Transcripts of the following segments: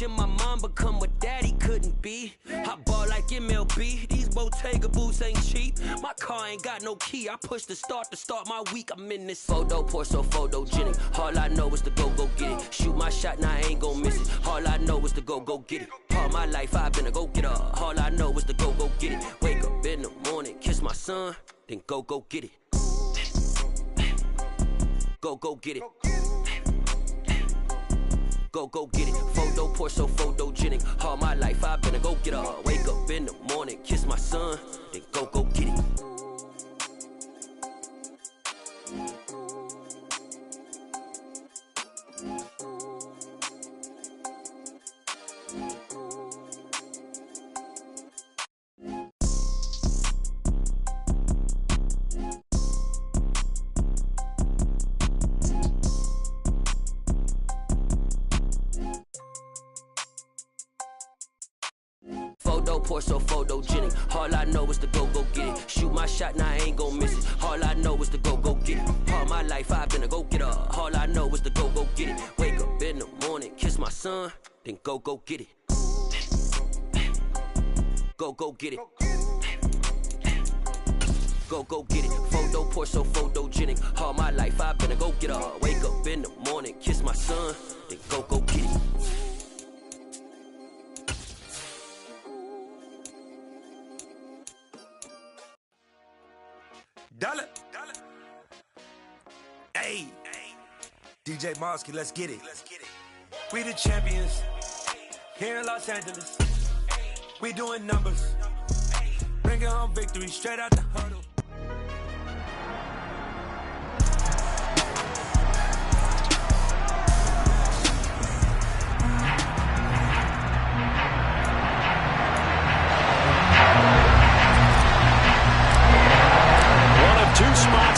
Watching my mom become what daddy couldn't be. I ball like MLB, these Bottega boots ain't cheap. My car ain't got no key, I push the start to start my week. I'm in this photo, pour so photogenic. All I know is to go get it. Shoot my shot, now I ain't gon' miss it. All I know is to go get it. All my life I've been a go-getter. All I know is to go get it. Wake up in the morning, kiss my son, then go get it. Go get it. Go get it. Photo, pour so photogenic. All my life I've been a go-getter. Wake up in the morning, kiss my son, then go get it. Pour so photogenic. All I know is to go get it. Shoot my shot, now I ain't gon' miss it. All I know is to go get it. All my life I've been a go-getter. All I know is to go get it. Wake up in the morning, kiss my son, then go get it. Go get it. Go get it. Photo, pour so photogenic. All my life I've been a go-getter. Wake up in the morning, kiss my son, then go get it. Dollar. Hey, DJ Mosky, let's get it. We the champions here in Los Angeles. We doing numbers, bringing home victory straight out the huddle.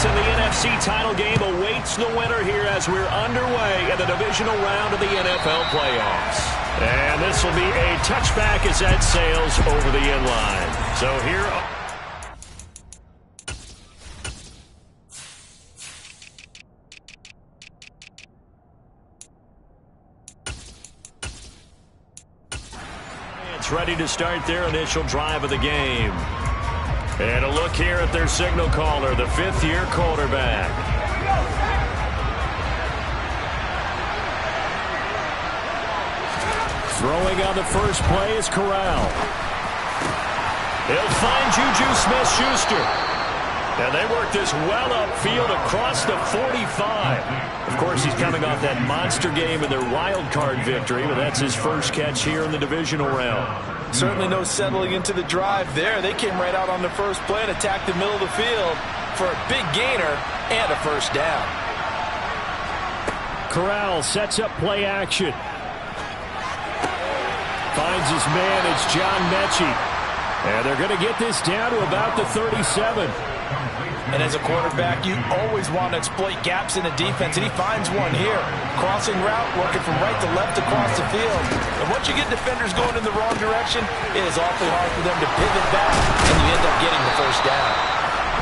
In the NFC title game awaits the winner here as we're underway in the divisional round of the NFL playoffs. And this will be a touchback as that sails over the end line. So here it's ready to start their initial drive of the game. And a look here at their signal caller, the fifth-year quarterback. Throwing on the first play is Corral. He'll find Juju Smith-Schuster. And they work this well upfield across the 45. Of course, he's coming off that monster game in their wild card victory, but that's his first catch here in the divisional round. Certainly no settling into the drive there. They came right out on the first play and attacked the middle of the field for a big gainer and a first down. Corral sets up play action. Finds his man, it's John Mechie. And they're going to get this down to about the 37. And as a quarterback, you always want to exploit gaps in the defense, and he finds one here. Crossing route, working from right to left across the field. And once you get defenders going in the wrong direction, it is awfully hard for them to pivot back, and you end up getting the first down.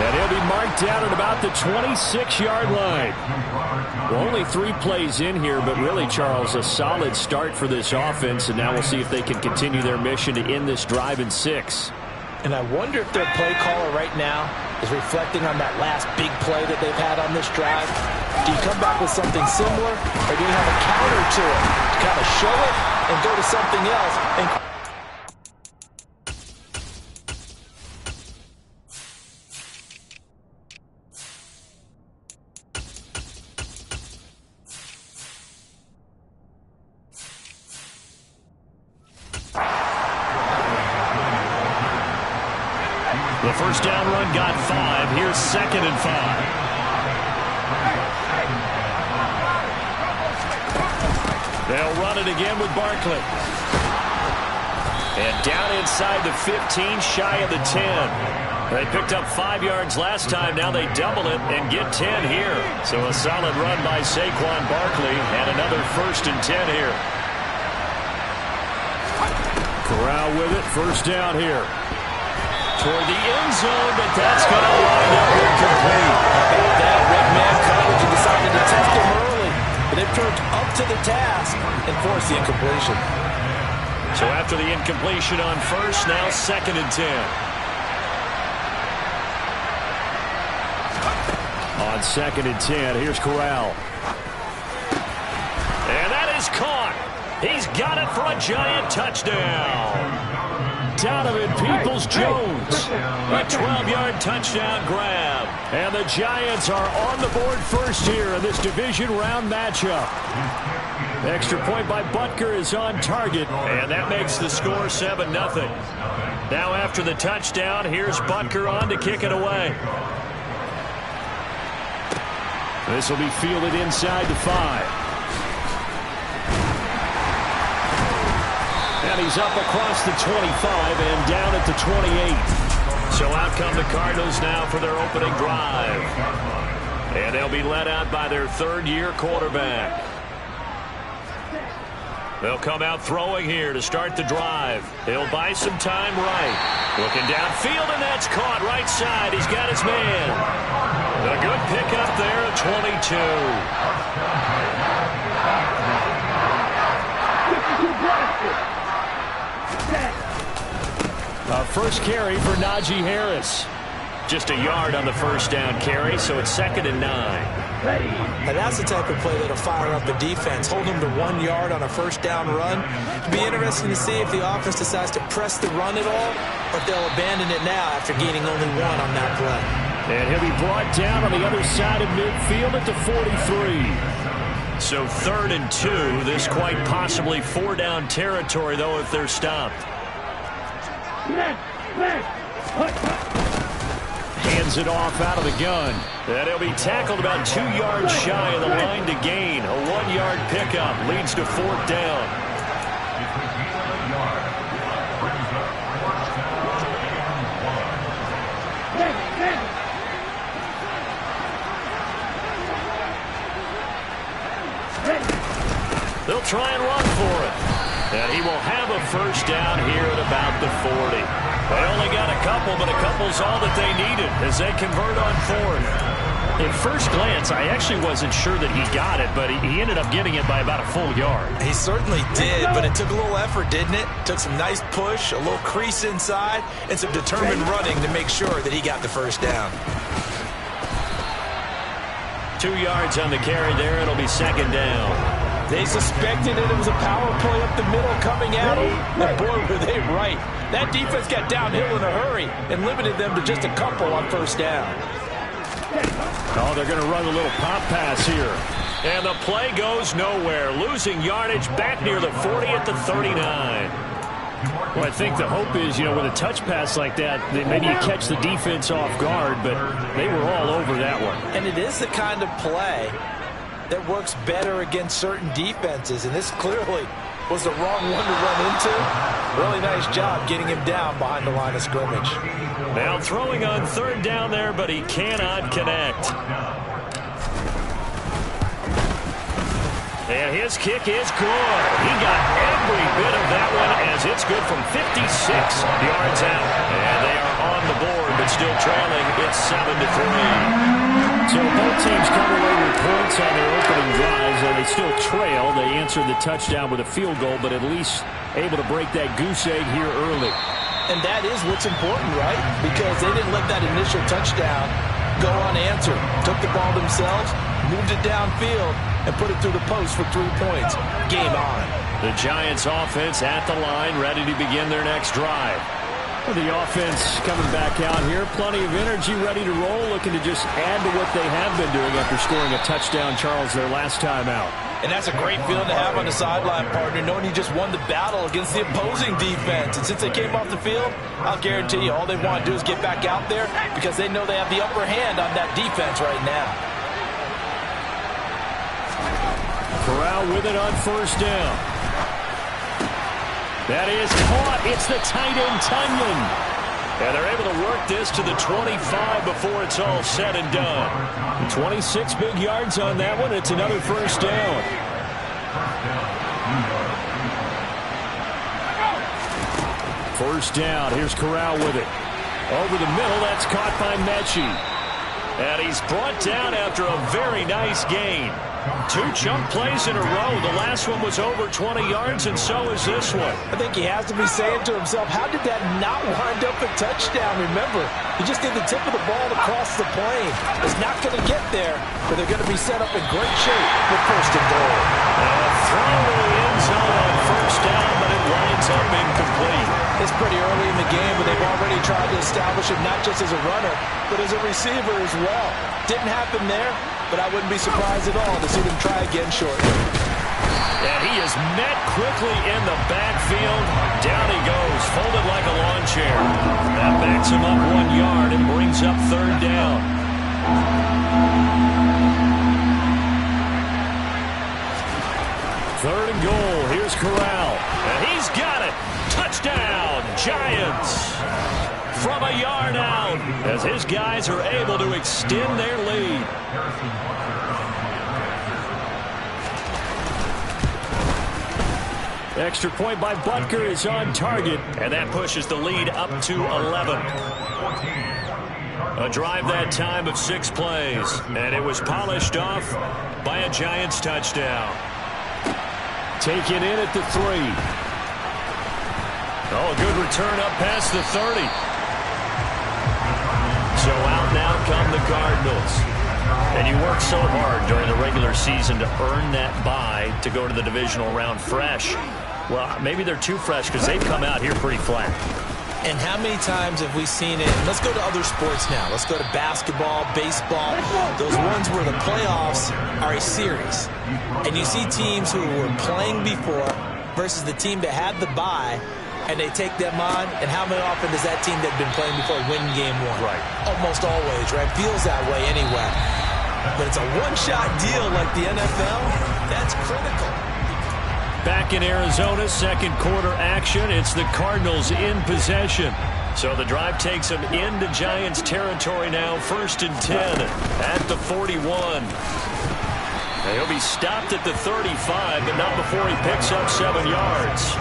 And he'll be marked down at about the 26-yard line. Well, only 3 plays in here, but really, Charles, a solid start for this offense, and now we'll see if they can continue their mission to end this drive in 6. And I wonder if their play caller right now is reflecting on that last big play that they've had on this drive. Do you come back with something similar, or do you have a counter to it to kind of show it and go to something else? And the first down run got 5. Here's 2nd and 5. They'll run it again with Barkley. And down inside the 15, shy of the 10. They picked up 5 yards last time. Now they double it and get 10 here. So a solid run by Saquon Barkley and another 1st and 10 here. Corral with it. First down here. Toward the end zone, but that's going to wind up incomplete. How about that? Red man coverage and decided to test him early. But they've turned up to the task and forced the incompletion. So after the incompletion on first, now 2nd and 10. On 2nd and 10, here's Corral. And that is caught. He's got it for a giant touchdown. Donovan Peoples-Jones, a 12-yard touchdown grab. And the Giants are on the board first here in this division round matchup. Extra point by Butker is on target, and that makes the score 7-0. Now after the touchdown, here's Butker on to kick it away. This will be fielded inside the 5. And he's up across the 25 and down at the 28. So out come the Cardinals now for their opening drive. And they'll be led out by their third-year quarterback. They'll come out throwing here to start the drive. He'll buy some time right. Looking downfield, and that's caught right side. He's got his man. A good pickup there at 22. First carry for Najee Harris. Just a yard on the first down carry, so it's 2nd and 9. And that's the type of play that'll fire up the defense. Hold them to 1 yard on a first down run. It'll be interesting to see if the offense decides to press the run at all, or if they'll abandon it now after gaining only 1 on that play. And he'll be brought down on the other side of midfield at the 43. So 3rd and 2. This quite possibly 4-down territory, though, if they're stopped. Hands it off out of the gun. And he'll be tackled about 2 yards shy of the line to gain. A 1-yard pickup leads to 4th down. They'll try and run for it. And he will have a first down here at about the 40. They only got a couple, but a couple's all that they needed as they convert on 4th. At first glance, I actually wasn't sure that he got it, but he ended up getting it by about a full yard. He certainly did, but it took a little effort, didn't it? Took some nice push, a little crease inside, and some determined running to make sure that he got the first down. 2 yards on the carry there. It'll be 2nd down. They suspected it was a power play up the middle coming at them, and boy, were they right. That defense got downhill in a hurry and limited them to just a couple on first down. Oh, they're going to run a little pop pass here. And the play goes nowhere. Losing yardage back near the 40 at the 39. Well, I think the hope is, with a touch pass like that, that maybe you catch the defense off guard, but they were all over that one. And it is the kind of play that works better against certain defenses, and this clearly was the wrong one to run into. Really nice job getting him down behind the line of scrimmage. Now throwing on 3rd down there, but he cannot connect. And his kick is good. He got every bit of that one as it's good from 56 yards out. And they are on the board, but still trailing. It's 7-3. So both teams come away with points on their opening drives, and they still trail. They answered the touchdown with a field goal, but at least able to break that goose egg here early. And that is what's important, right? Because they didn't let that initial touchdown go unanswered. Took the ball themselves, moved it downfield, and put it through the post for 3 points. Game on. The Giants offense at the line, ready to begin their next drive. The offense coming back out here. Plenty of energy, ready to roll, looking to just add to what they have been doing after scoring a touchdown, Charles, their last time out. And that's a great feeling to have on the sideline, partner, knowing you just won the battle against the opposing defense. And since they came off the field, I'll guarantee you all they want to do is get back out there because they know they have the upper hand on that defense right now. Corral with it on first down. That is caught. It's the tight end, Tunyon. And they're able to work this to the 25 before it's all said and done. 26 big yards on that one. It's another first down. First down. Here's Corral with it. Over the middle. That's caught by Mechie. And he's brought down after a very nice gain. 2 chunk plays in a row. The last one was over 20 yards, and so is this one. I think he has to be saying to himself, how did that not wind up a touchdown? Remember, he just did the tip of the ball across the plane. It's not going to get there, but they're going to be set up in great shape with first and goal. Throw to the end zone on first down, but it winds up incomplete. It's pretty early in the game, but they've already tried to establish him not just as a runner, but as a receiver as well. Didn't happen there, but I wouldn't be surprised at all to see them try again shortly. And he is met quickly in the backfield. Down he goes, folded like a lawn chair. That backs him up 1 yard and brings up third down. Third and goal. Here's Corral. And he's got it. Touchdown, Giants. From a yard out, as his guys are able to extend their lead. Extra point by Butker is on target, and that pushes the lead up to 11. A drive that time of 6 plays, and it was polished off by a Giants touchdown. Taken in at the 3. Oh, a good return up past the 30. So out now come the Cardinals. And you work so hard during the regular season to earn that bye to go to the divisional round fresh. Well, maybe they're too fresh because they've come out here pretty flat. And how many times have we seen it? Let's go to other sports now. Let's go to basketball, baseball, those ones where the playoffs are a series. And you see teams who were playing before versus the team that had the bye, and they take them on, and how many often does that team that had been playing before win game 1? Right. Almost always, right? Feels that way anyway. But it's a one-shot deal like the NFL. That's critical. Back in Arizona, second quarter action. It's the Cardinals in possession. So the drive takes them into Giants territory now. 1st and 10 at the 41. He'll be stopped at the 35, but not before he picks up 7 yards.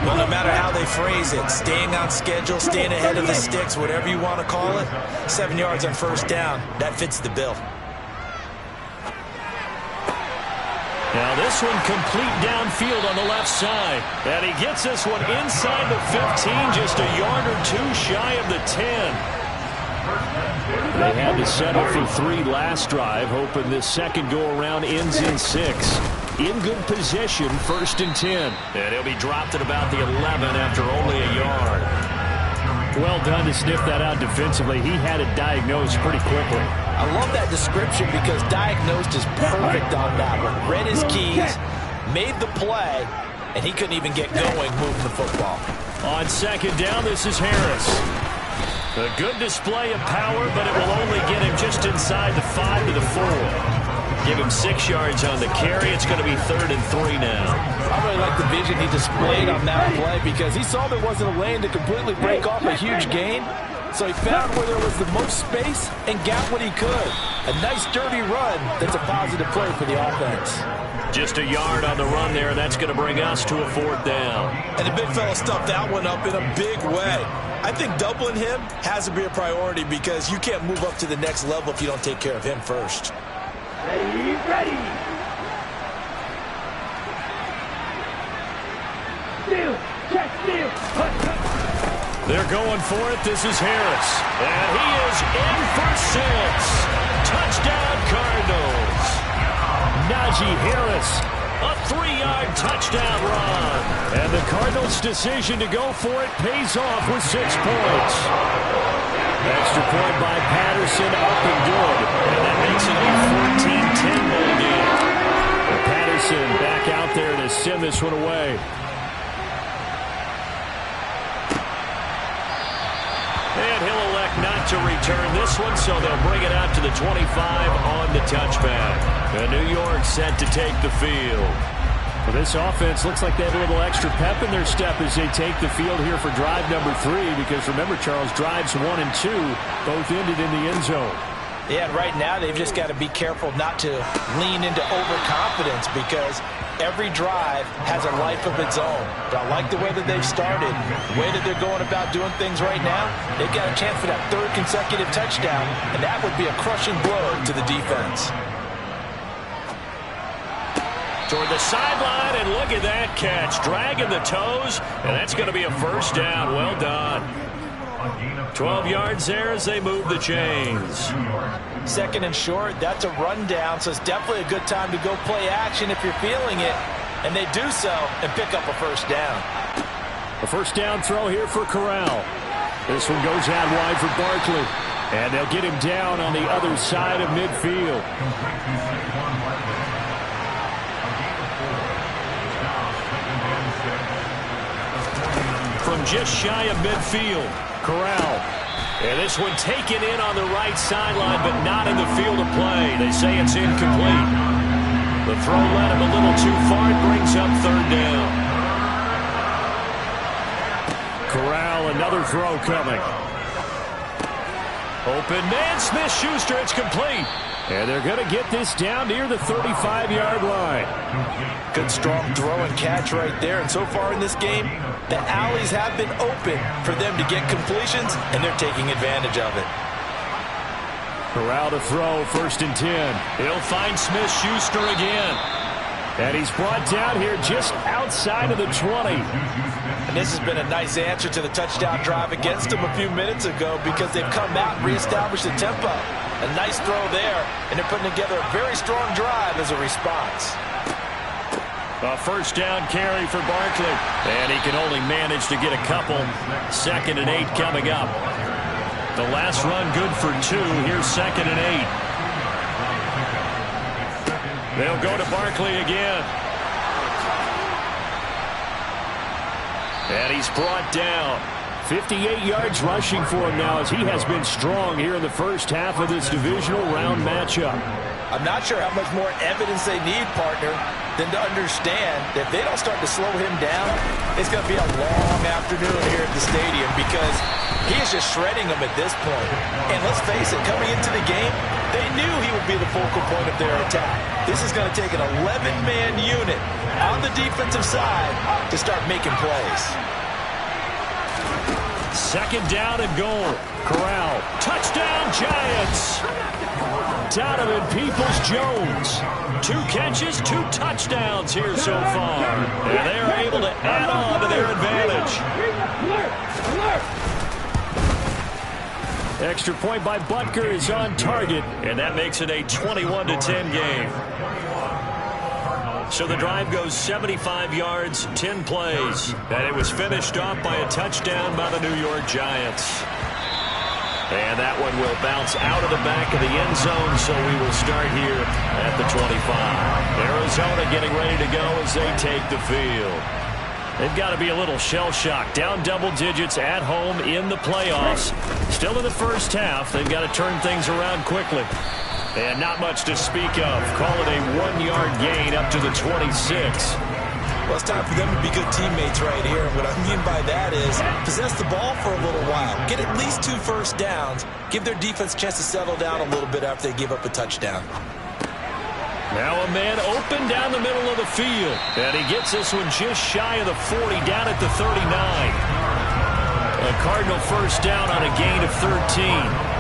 Well, no matter how they phrase it, staying on schedule, staying ahead of the sticks, whatever you want to call it, 7 yards on first down, that fits the bill. Now this one complete downfield on the left side. And he gets this one inside the 15, just a yard or 2 shy of the 10. They had to settle for 3 last drive, hoping this second go-around ends in 6. In good position, 1st and 10. And he'll be dropped at about the 11 after only a yard. Well done to sniff that out defensively. He had it diagnosed pretty quickly. I love that description because diagnosed is perfect on that one. Read his keys, made the play, and he couldn't even get going moving the football. On second down, this is Harris. A good display of power, but it will only get him just inside the 5 to the 4. Give him 6 yards on the carry. It's going to be 3rd and 3 now. I really like the vision he displayed on that play because he saw there wasn't a lane to completely break off a huge gain. So he found where there was the most space and got what he could. A nice dirty run that's a positive play for the offense. Just a yard on the run there. That's going to bring us to a 4th down. And the big fella stuffed that one up in a big way. I think doubling him has to be a priority because you can't move up to the next level if you don't take care of him first. Ready. Steal. Check, steal. They're going for it. This is Harris. And he is in for 6. Touchdown, Cardinals. Najee Harris, a 3-yard touchdown run. And the Cardinals' decision to go for it pays off with 6 points. Extra point by Patterson, up and good. And that makes it a 14-10 ball game. Patterson back out there to send this one away. And he'll elect not to return this one, so they'll bring it out to the 25 on the touchback. And New York set to take the field. Well, this offense looks like they have a little extra pep in their step as they take the field here for drive number 3, because remember, Charles, drives 1 and 2 both ended in the end zone. Yeah, and right now they've just got to be careful not to lean into overconfidence because every drive has a life of its own. But I like the way that they've started, the way that they're going about doing things right now. They've got a chance for that 3rd consecutive touchdown, and that would be a crushing blow to the defense. toward the sideline, and look at that catch. Dragging the toes, and that's going to be a first down. Well done. 12 yards there as they move the chains. Second and short, that's a rundown, so it's definitely a good time to go play action if you're feeling it. And they do so and pick up a first down. A first down throw here for Corral. This one goes out wide for Barkley. And they'll get him down on the other side of midfield. From just shy of midfield, Corral. And this one taken in on the right sideline, but not in the field of play. They say it's incomplete. The throw led him a little too far. It brings up third down. Corral, another throw coming. Open man, Smith-Schuster, it's complete. And they're going to get this down near the 35-yard line. Good strong throw and catch right there. And so far in this game, the alleys have been open for them to get completions, and they're taking advantage of it. Corral to throw, 1st and 10. He'll find Smith-Schuster again. And he's brought down here just outside of the 20. And this has been a nice answer to the touchdown drive against them a few minutes ago because they've come out and reestablished the tempo. A nice throw there, and they're putting together a very strong drive as a response. A first down carry for Barkley. And he can only manage to get a couple. 2nd and 8 coming up. The last run good for 2. Here's 2nd and 8. They'll go to Barkley again. And he's brought down. 58 yards rushing for him now as he has been strong here in the first half of this divisional round matchup. I'm not sure how much more evidence they need, partner, than to understand that if they don't start to slow him down, it's going to be a long afternoon here at the stadium because he is just shredding them at this point. And let's face it, coming into the game, they knew he would be the focal point of their attack. This is going to take an 11-man unit on the defensive side to start making plays. 2nd down and goal. Corral. Touchdown, Giants. Donovan Peoples-Jones. 2 catches, 2 touchdowns here so far. And they're able to add on to their advantage. Extra point by Butker is on target, and that makes it a 21-10 game. So the drive goes 75 yards, 10 plays, and it was finished off by a touchdown by the New York Giants. And that one will bounce out of the back of the end zone, so we will start here at the 25. Arizona getting ready to go as they take the field. They've got to be a little shell-shocked. Down double digits at home in the playoffs. Still in the first half. They've got to turn things around quickly. And not much to speak of. Call it a 1-yard gain up to the 26. Well, it's time for them to be good teammates right here. And what I mean by that is possess the ball for a little while. Get at least 2 first downs. Give their defense a chance to settle down a little bit after they give up a touchdown. Now a man open down the middle of the field. And he gets this one just shy of the 40, down at the 39. A Cardinal first down on a gain of 13.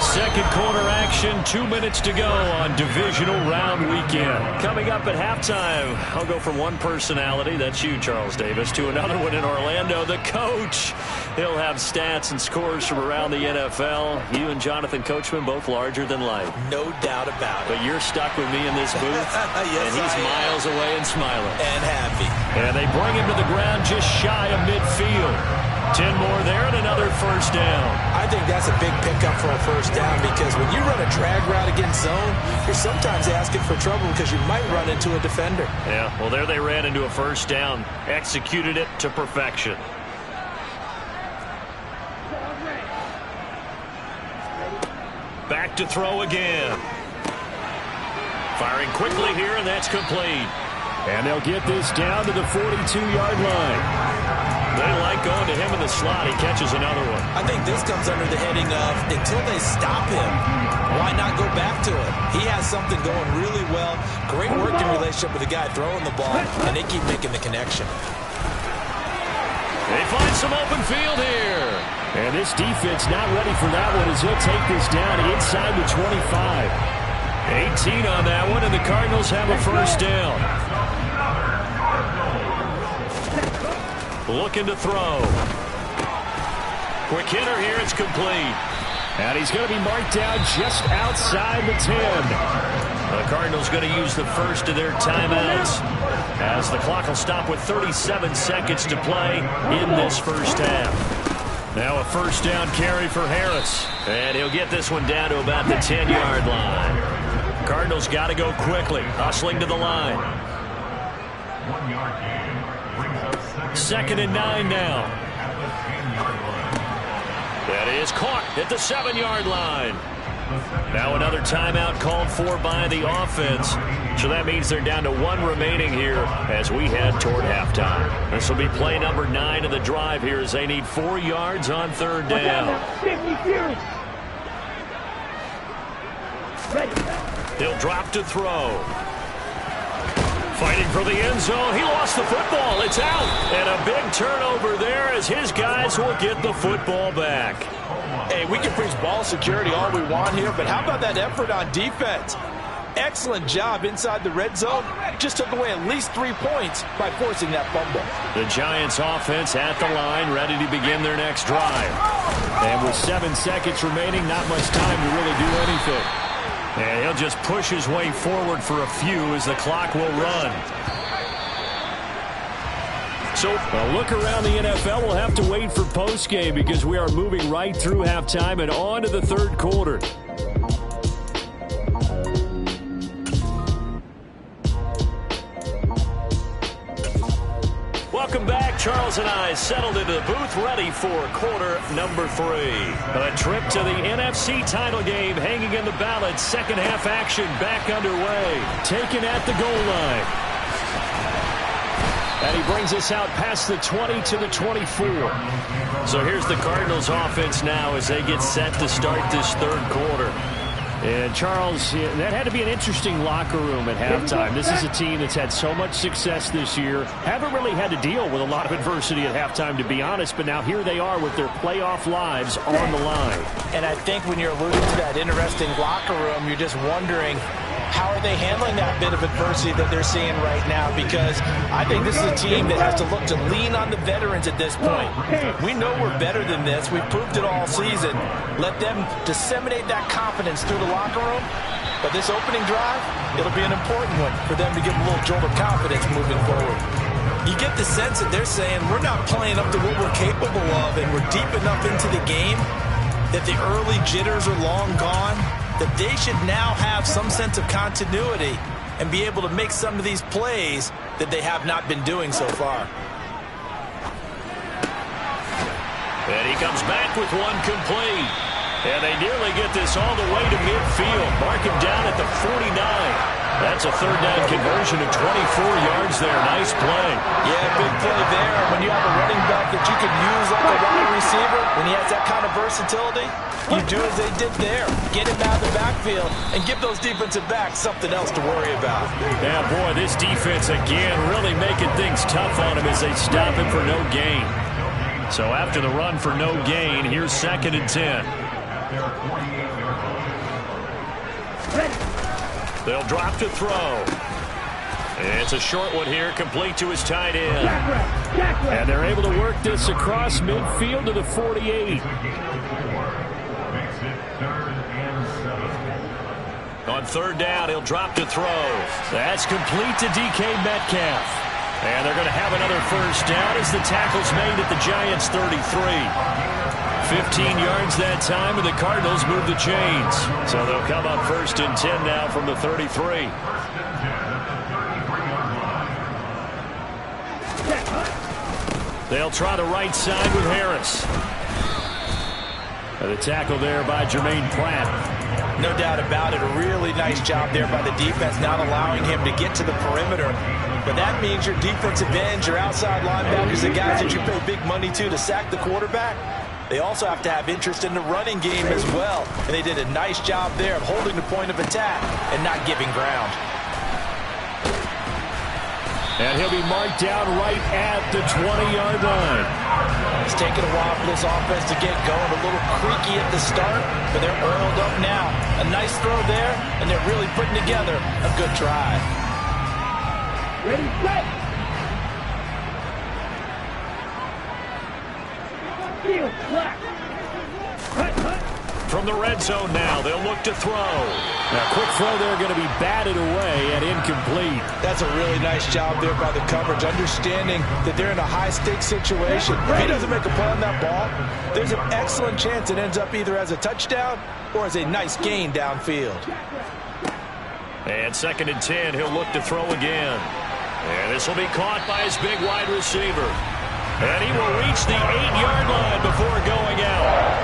Second quarter action, 2 minutes to go on divisional round weekend. Coming up at halftime, I'll go from one personality, that's you, Charles Davis, to another one in Orlando, the coach. He'll have stats and scores from around the NFL. You and Jonathan Coachman, both larger than life. No doubt about it. But you're stuck with me in this booth, yes, and he's miles away and smiling. And happy. And they bring him to the ground just shy of midfield. 10 more there and another first down. I think that's a big pickup for a first down because when you run a drag route against zone, you're sometimes asking for trouble because you might run into a defender. Yeah, well, there they ran into a first down. Executed it to perfection. Back to throw again. Firing quickly here, and that's complete. And they'll get this down to the 42-yard line. They like going to him in the slot. He catches another one. I think this comes under the heading of until they stop him, why not go back to him? He has something going really well. Great working relationship with the guy throwing the ball, and they keep making the connection. They find some open field here. And this defense not ready for that one as he'll take this down inside the 25. 18 on that one, and the Cardinals have a first down. looking to throw. Quick hitter here, it's complete. And he's going to be marked down just outside the 10. The Cardinals going to use the first of their timeouts as the clock will stop with 37 seconds to play in this first half. Now a first down carry for Harris. And he'll get this one down to about the 10-yard line. Cardinals got to go quickly, hustling to the line. 2nd and 9 now. That is caught at the 7-yard line. Now another timeout called for by the offense. So that means they're down to 1 remaining here as we head toward halftime. This will be play number 9 of the drive here as they need 4 yards on 3rd down. They'll drop to throw. Fighting for the end zone. He lost the football. It's out. And a big turnover there as his guys will get the football back. Hey, we can preach ball security all we want here, but how about that effort on defense? Excellent job inside the red zone. Just took away at least 3 points by forcing that fumble. The Giants offense at the line, ready to begin their next drive. And with 7 seconds remaining, not much time to really do anything. And he'll just push his way forward for a few as the clock will run. So a look around the NFL. We'll have to wait for postgame because we are moving right through halftime and on to the 3rd quarter. Welcome back. Charles and I settled into the booth ready for quarter number 3. A trip to the NFC title game hanging in the balance. Second half action back underway. Taken at the goal line. And he brings us out past the 20 to the 24. So here's the Cardinals offense now as they get set to start this 3rd quarter. And Charles, that had to be an interesting locker room at halftime. This is a team that's had so much success this year. Haven't really had to deal with a lot of adversity at halftime, to be honest. But now here they are with their playoff lives on the line. And I think when you're alluding to that interesting locker room, you're just wondering, how are they handling that bit of adversity that they're seeing right now? Because I think this is a team that has to look to lean on the veterans at this point. We know we're better than this. We've proved it all season. Let them disseminate that confidence through the locker room. But this opening drive, it'll be an important one for them to give a little jolt of confidence moving forward. You get the sense that they're saying we're not playing up to what we're capable of, and we're deep enough into the game that the early jitters are long gone, that they should now have some sense of continuity and be able to make some of these plays that they have not been doing so far. And he comes back with one complete. And they nearly get this all the way to midfield. Mark him down at the 49. That's a 3rd down conversion of 24 yards there. Nice play. Yeah, big play there. When you have a running back that you can use like a wide receiver, when he has that kind of versatility, you do as they did there. Get him out of the backfield and give those defensive backs something else to worry about. Yeah, boy, this defense again really making things tough on him as they stop him for no gain. So after the run for no gain, here's 2nd and 10. They'll drop to throw. It's a short one here, complete to his tight end. And they're able to work this across midfield to the 48. On 3rd down, he'll drop to throw. That's complete to DK Metcalf. And they're going to have another first down as the tackle's made at the Giants' 33. 15 yards that time, and the Cardinals move the chains. So they'll come up 1st and 10 now from the 33. They'll try the right side with Harris. And the tackle there by Jermaine Pratt. No doubt about it. A really nice job there by the defense, not allowing him to get to the perimeter. But that means your defensive ends, your outside linebackers, the guys that you pay big money to sack the quarterback, they also have to have interest in the running game as well. And they did a nice job there of holding the point of attack and not giving ground. And he'll be marked down right at the 20-yard line. It's taken a while for this offense to get going. A little creaky at the start, but they're oiled up now. A nice throw there, and they're really putting together a good drive. Ready, set. steal, black. From the red zone now, they'll look to throw. Now, quick throw there, going to be batted away and incomplete. That's a really nice job there by the coverage, understanding that they're in a high-stakes situation. If he doesn't make a play on that ball, there's an excellent chance it ends up either as a touchdown or as a nice gain downfield. And 2nd and 10, he'll look to throw again. And this will be caught by his big wide receiver. And he will reach the 8-yard line before going out.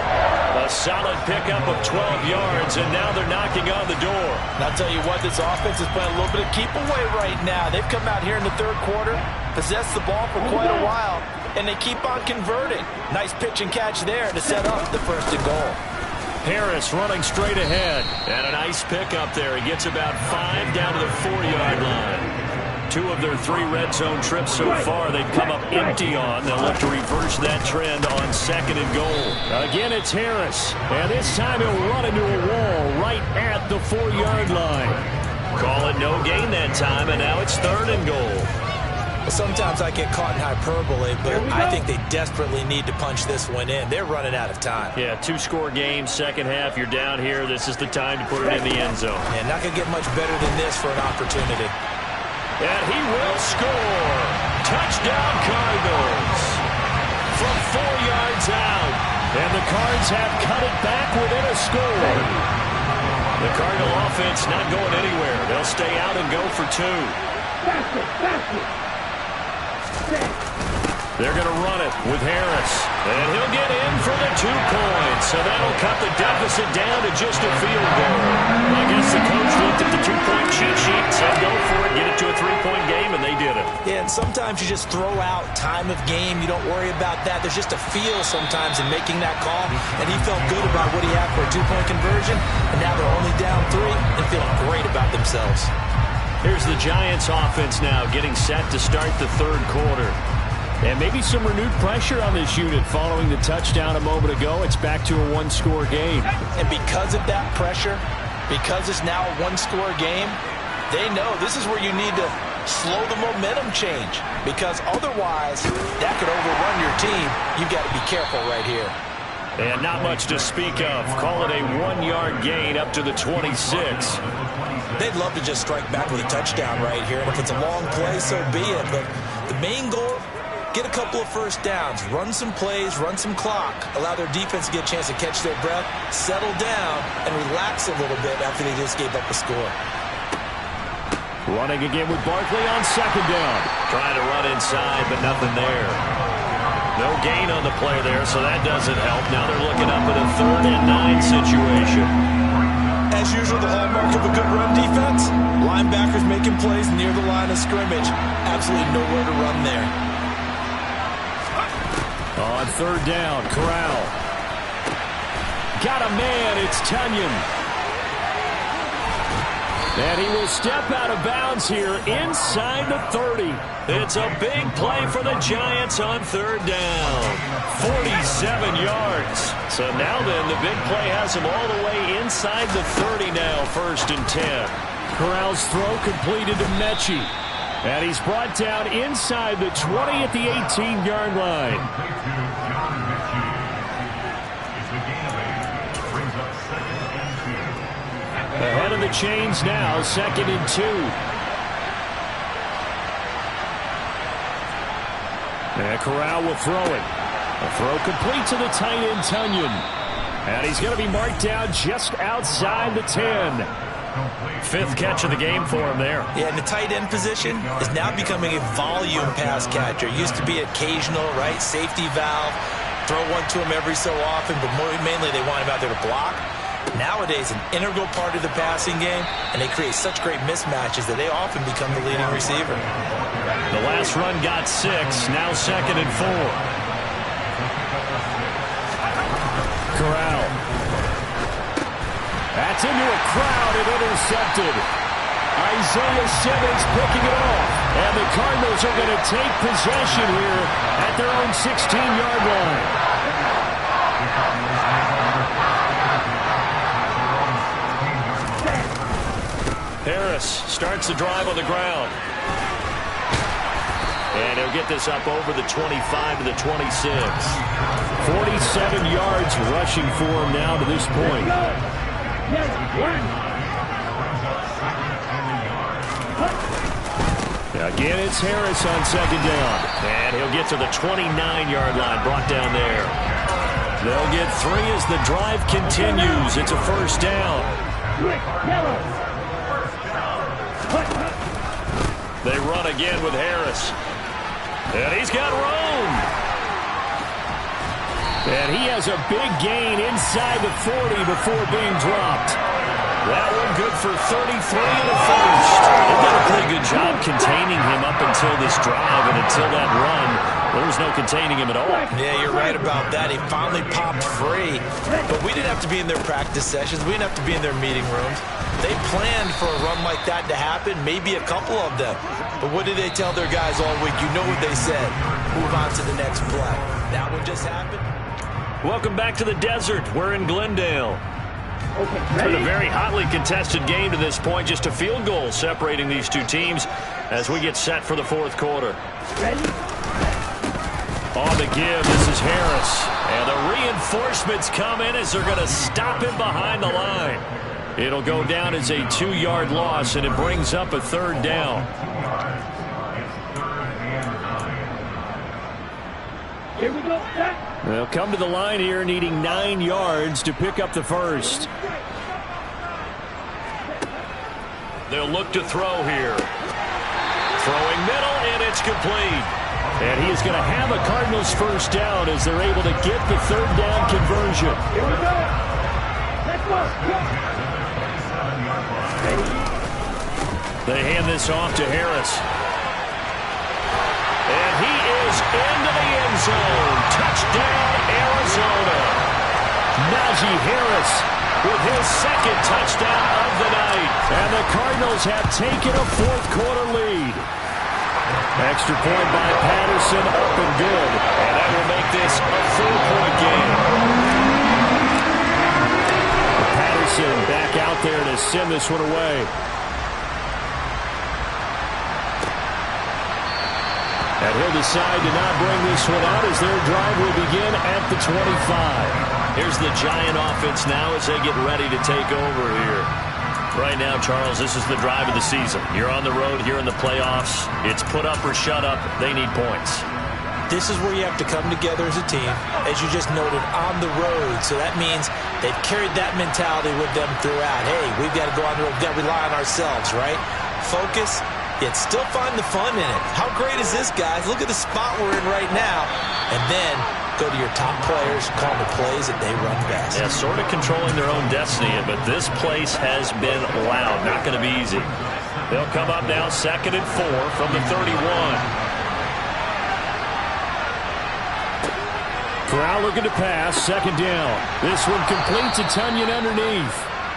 A solid pickup of 12 yards, and now they're knocking on the door. And I'll tell you what, this offense is playing a little bit of keep away right now. They've come out here in the 3rd quarter, possessed the ball for quite a while, and they keep on converting. Nice pitch and catch there to set up the 1st and goal. Harris running straight ahead. And a nice pickup there. He gets about 5 down to the 4-yard line. 2 of their 3 red zone trips so far they've come up empty on. They'll look to reverse that trend on 2nd and goal. Again, it's Harris. And this time he'll run into a wall right at the 4-yard line. Call it no gain that time, and now it's 3rd and goal. Sometimes I get caught in hyperbole, but I think they desperately need to punch this one in. They're running out of time. Yeah, 2-score game, second half. You're down here. This is the time to put it in the end zone. And not going to get much better than this for an opportunity. And he will score. Touchdown, Cardinals. From 4 yards out. And the Cards have cut it back within a score. The Cardinal offense not going anywhere. They'll stay out and go for 2. They're going to run it with Harris. And he'll get in for the 2 points. So that'll cut the deficit down to just a field goal. I guess the coach looked at the 2-point cheat sheet, said go for it, get it to a 3-point game, and they did it. Yeah, and sometimes you just throw out time of game. You don't worry about that. There's just a feel sometimes in making that call. And he felt good about what he had for a 2-point conversion. And now they're only down 3 and feeling great about themselves. Here's the Giants offense now getting set to start the 3rd quarter. And maybe some renewed pressure on this unit following the touchdown a moment ago. It's back to a 1-score game. And because of that pressure, because it's now a 1-score game, they know this is where you need to slow the momentum change. Because otherwise, that could overrun your team. You've got to be careful right here. And not much to speak of. Call it a 1-yard gain up to the 26. They'd love to just strike back with a touchdown right here. And if it's a long play, so be it. But the main goal, get a couple of first downs, run some plays, run some clock, allow their defense to get a chance to catch their breath, settle down, and relax a little bit after they just gave up a score. Running again with Barkley on 2nd down. Trying to run inside, but nothing there. No gain on the play there, so that doesn't help. Now they're looking up at a 3rd and 9 situation. As usual, the hallmark of a good run defense, linebackers making plays near the line of scrimmage. Absolutely nowhere to run there. On 3rd down, Corral. Got a man, it's Tunyon. And he will step out of bounds here inside the 30. It's a big play for the Giants on 3rd down. 47 yards. So now then, the big play has him all the way inside the 30 now, 1st and 10. Corral's throw completed to Mechie. And he's brought down inside the 20 at the 18-yard line. Ahead of the chains now, 2nd and 2. And Corral will throw it. A throw complete to the tight end, Tunyon. And he's going to be marked down just outside the 10. 5th catch of the game for him there. Yeah, and the tight end position is now becoming a volume pass catcher. Used to be occasional, right? Safety valve. Throw one to him every so often, but mainly they want him out there to block. Nowadays, an integral part of the passing game, and they create such great mismatches that they often become the leading receiver. The last run got 6, now 2nd and 4. Corral. That's into a crowd and intercepted. Isaiah Simmons picking it off. And the Cardinals are going to take possession here at their own 16-yard line. Harris starts the drive on the ground. And he'll get this up over the 25 to the 26. 47 yards rushing for him now to this point. Again, it's Harris on second down. And he'll get to the 29-yard line, brought down there. They'll get 3 as the drive continues. It's a first down. They run again with Harris. And he's got room. And he has a big gain inside the 40 before being dropped. That one good for 33 and a first. They've done a pretty good job containing him up until this drive, and until that run, there was no containing him at all. Yeah, you're right about that. He finally popped free. But we didn't have to be in their practice sessions. We didn't have to be in their meeting rooms. They planned for a run like that to happen, maybe a couple of them. But what did they tell their guys all week? You know what they said. Move on to the next play. That one just happened. Welcome back to the desert. We're in Glendale. It's been a very hotly contested game to this point. Just a field goal separating these two teams as we get set for the fourth quarter. On the give, this is Harris. And the reinforcements come in as they're going to stop him behind the line. It'll go down as a 2-yard loss, and it brings up a third down. Here we go. They'll come to the line here needing 9 yards to pick up the first. They'll look to throw here. Throwing middle, and it's complete. And he is going to have a Cardinals first down as they're able to get the third down conversion. Here we go. Let's go. They hand this off to Harris. And he is into the end zone. Touchdown, Arizona. Najee Harris with his second touchdown of the night. And the Cardinals have taken a fourth-quarter lead. Extra point by Patterson, up and good. And that will make this a 4-point game. Patterson back out there to send this one away. And he'll decide to not bring this one out as their drive will begin at the 25. Here's the Giant offense now as they get ready to take over here. Right now, Charles, this is the drive of the season. You're on the road here in the playoffs. It's put up or shut up. They need points. This is where you have to come together as a team, as you just noted, on the road. So that means they've carried that mentality with them throughout. Hey, we've got to go on the road. We've got to rely on ourselves, right? Focus, yet still find the fun in it. How great is this, guys? Look at the spot we're in right now. And then go to your top players, call the plays that they run best. Yeah, sort of controlling their own destiny, but this place has been loud. Not going to be easy. They'll come up now 2nd and 4 from the 31. Corral looking to pass, 2nd down. This one complete to Tunyon underneath.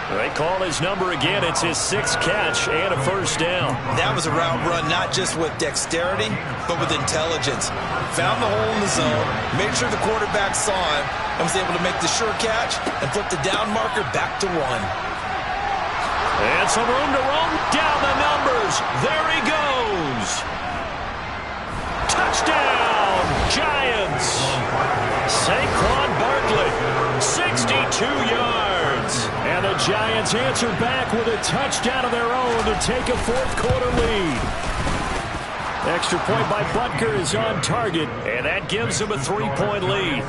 They call his number again. It's his 6th catch and a first down. That was a route run, not just with dexterity, but with intelligence. Found the hole in the zone, made sure the quarterback saw him, and was able to make the sure catch and flip the down marker back to 1. And some room to roam down the numbers. There he goes. Touchdown, Giants. Saquon Barkley, 62 yards. And the Giants answer back with a touchdown of their own to take a fourth-quarter lead. Extra point by Butker is on target, and that gives them a 3-point lead.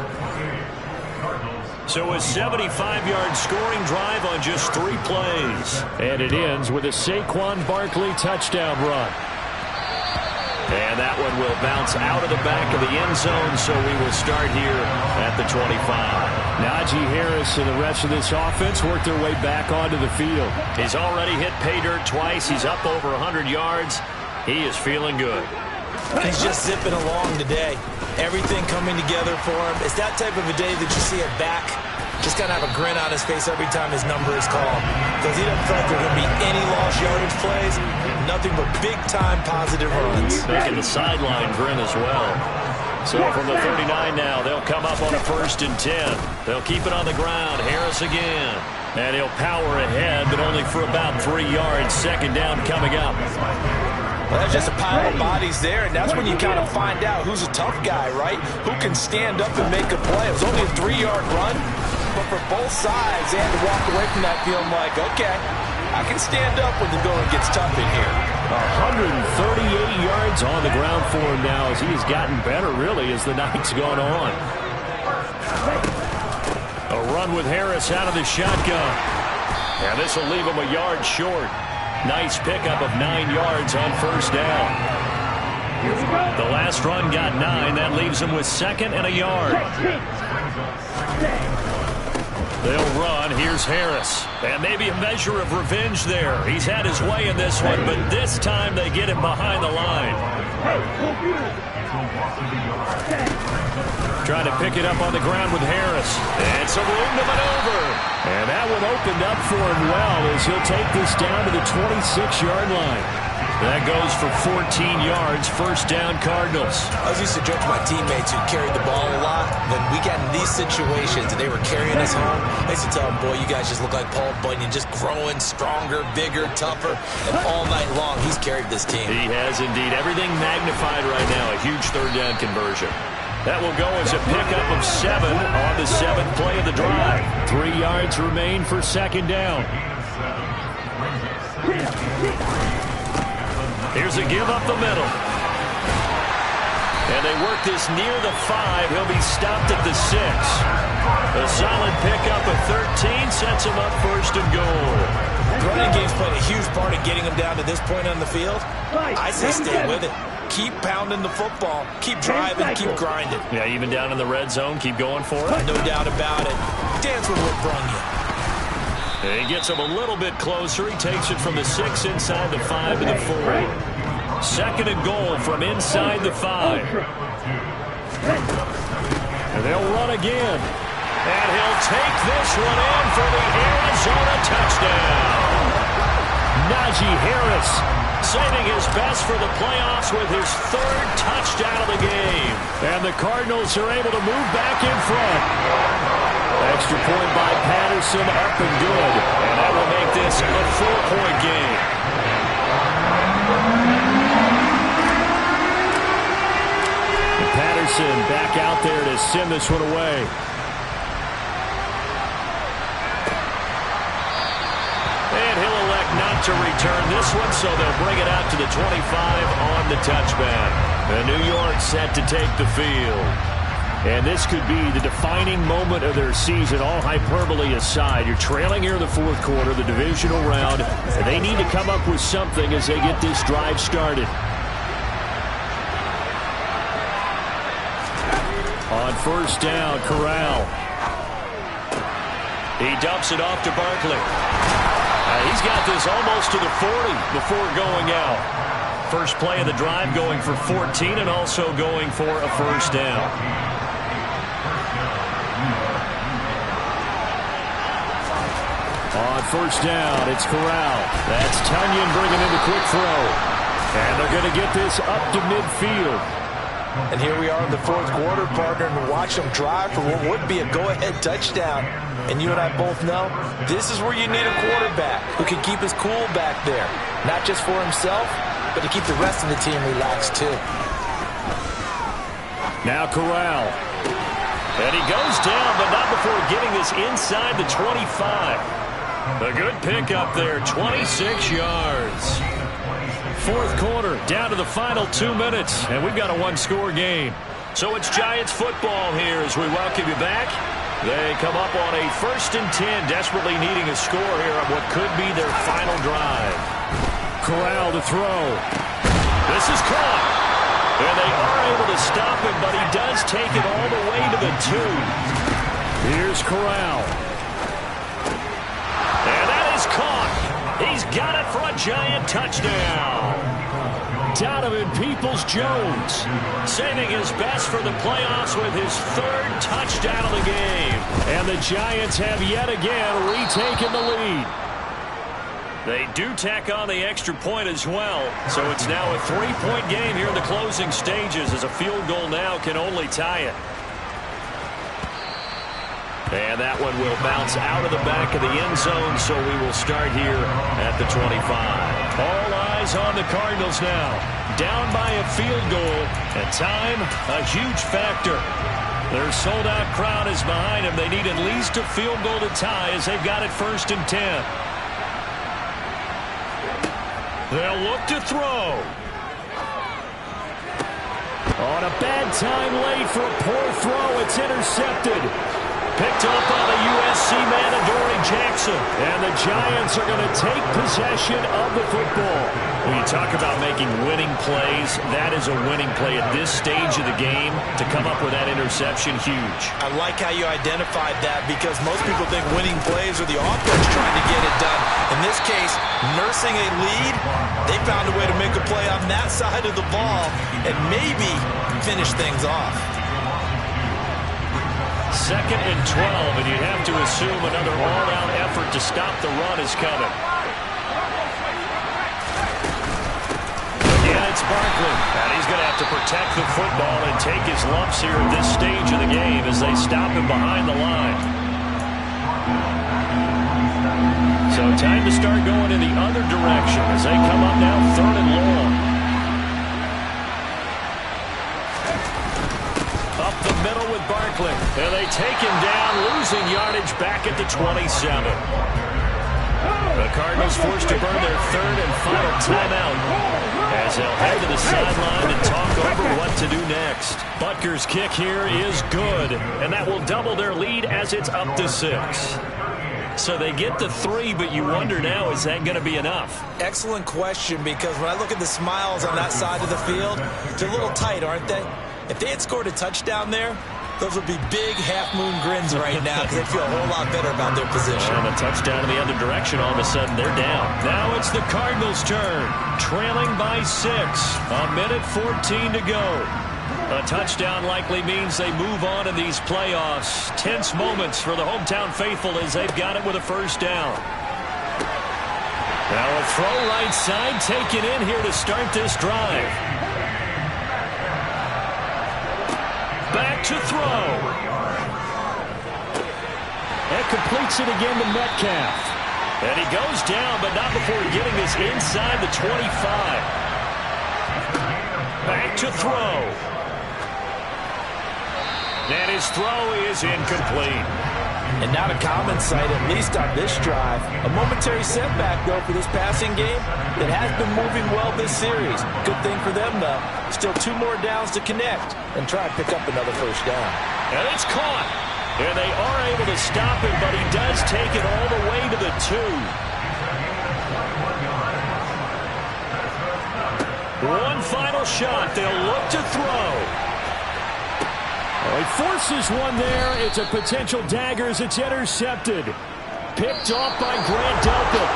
So a 75-yard scoring drive on just 3 plays. And it ends with a Saquon Barkley touchdown run. And that one will bounce out of the back of the end zone, so we will start here at the 25. Najee Harris and the rest of this offense work their way back onto the field. He's already hit pay dirt twice. He's up over 100 yards. He is feeling good. He's just zipping along today. Everything coming together for him. It's that type of a day that you see a back just kind of have a grin on his face every time his number is called. Because he doesn't feel like there are going to be any lost yardage plays. Nothing but big-time positive runs. Making the sideline grin as well. So from the 39 now, they'll come up on a 1st and 10. They'll keep it on the ground. Harris again. And he'll power ahead, but only for about 3 yards. 2nd down coming up. Well, that's just a pile of bodies there, and that's when you kind of find out who's a tough guy, right? Who can stand up and make a play. It was only a 3-yard run, but for both sides, they had to walk away from that feeling like, okay, I can stand up when the going gets tough in here. 138 yards on the ground for him now as he has gotten better, really, as the night's gone on. A run with Harris out of the shotgun. And this will leave him a yard short. Nice pickup of 9 yards on first down. The last run got 9. That leaves him with 2nd and a yard. They'll run. Here's Harris. And maybe a measure of revenge there. He's had his way in this one, but this time they get him behind the line. Trying to pick it up on the ground with Harris. And some room to maneuver. And that one opened up for him well as he'll take this down to the 26-yard line. That goes for 14 yards, first down Cardinals. I was used to joke to my teammates who carried the ball a lot. When we got in these situations and they were carrying us home, I used to tell them, boy, you guys just look like Paul Bunyan, just growing stronger, bigger, tougher. And all night long, he's carried this team. He has indeed. Everything magnified right now. A huge third down conversion. That will go as a pickup of 7 on the 7th play of the drive. 3 yards remain for second down. Here's a give up the middle. And they work this near the 5. He'll be stopped at the 6. A solid pickup of 13 sets him up first and goal. The running game's played a huge part in getting him down to this point on the field. I say stay with it. Keep pounding the football. Keep driving. Keep grinding. Yeah, even down in the red zone, keep going for it. No doubt about it. Dance with what brung you. He gets him a little bit closer. He takes it from the 6 inside the 5 to the 4. Second and goal from inside the 5. And they'll run again. And he'll take this one in for the Arizona touchdown. Najee Harris saving his best for the playoffs with his 3rd touchdown of the game. And the Cardinals are able to move back in front. Extra point by Patterson, up and good. And that will make this a 4-point game. And Patterson back out there to send this one away. And he'll elect not to return this one, so they'll bring it out to the 25 on the touchback. And New York set to take the field. And this could be the defining moment of their season, all hyperbole aside. You're trailing here in the 4th quarter, the divisional round, and they need to come up with something as they get this drive started. On first down, Corral. He dumps it off to Barkley. He's got this almost to the 40 before going out. First play of the drive going for 14 and also going for a first down. On first down, it's Corral. That's Tunyon bringing in the quick throw. And they're going to get this up to midfield. And here we are in the 4th quarter, partner, and watch them drive for what would be a go-ahead touchdown. And you and I both know this is where you need a quarterback who can keep his cool back there. Not just for himself, but to keep the rest of the team relaxed too. Now Corral. And he goes down, but not before getting this inside the 25. A good pickup there, 26 yards. 4th quarter, down to the final 2 minutes, and we've got a 1-score game. So it's Giants football here as we welcome you back. They come up on a 1st and 10, desperately needing a score here on what could be their final drive. Corral to throw. This is caught. And they are able to stop him, but he does take it all the way to the 2. Here's Corral. And that is caught. He's got it for a Giant touchdown. Donovan Peoples-Jones saving his best for the playoffs with his 3rd touchdown of the game. And the Giants have yet again retaken the lead. They do tack on the extra point as well, so it's now a 3-point game here in the closing stages as a field goal now can only tie it. And that one will bounce out of the back of the end zone, so we will start here at the 25. All eyes on the Cardinals now. Down by a field goal, and time, a huge factor. Their sold-out crowd is behind them. They need at least a field goal to tie as they've got it 1st and 10. They'll look to throw. On a bad time late for a poor throw. It's intercepted. Picked up on a USC man, Adoree Jackson. And the Giants are going to take possession of the football. When you talk about making winning plays, that is a winning play at this stage of the game. To come up with that interception, huge. I like how you identified that because most people think winning plays are the offense trying to get it done. In this case, nursing a lead, they found a way to make a play on that side of the ball and maybe finish things off. 2nd and 12, and you'd have to assume another all-out effort to stop the run is coming. Again, it's Barkley, and he's going to have to protect the football and take his lumps here at this stage of the game as they stop him behind the line. So time to start going in the other direction as they come up now 3rd and long. Up the middle with Barkley. And they take him down, losing yardage back at the 27. The Cardinals forced to burn their 3rd and final timeout as they'll head to the sideline and talk over what to do next. Butker's kick here is good, and that will double their lead as it's up to 6. So they get the 3, but you wonder now, is that going to be enough? Excellent question, because when I look at the smiles on that side of the field, they're a little tight, aren't they? If they had scored a touchdown there, those would be big half-moon grins right now because they feel a whole lot better about their position. And a touchdown in the other direction, all of a sudden they're down. Now it's the Cardinals' turn, trailing by 6. A minute 14 to go. A touchdown likely means they move on in these playoffs. Tense moments for the hometown faithful as they've got it with a 1st down. Now a throw right side taken in here to start this drive. Back to throw. And completes it again to Metcalf. And he goes down, but not before getting this inside the 25. Back to throw. And his throw is incomplete. And not a common sight, at least on this drive. A momentary setback, though, for this passing game that has been moving well this series. Good thing for them, though. Still 2 more downs to connect and try and pick up another 1st down. And it's caught. And they are able to stop him, but he does take it all the way to the 2. One final shot. They'll look to throw. He forces one there. It's a potential dagger as it's intercepted. Picked off by Grant Delpit.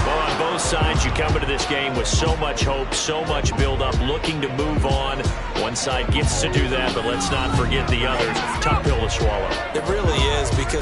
Well, on both sides, you come into this game with so much hope, so much build-up, looking to move on. One side gets to do that, but let's not forget the others. Tough pill to swallow. It really is, because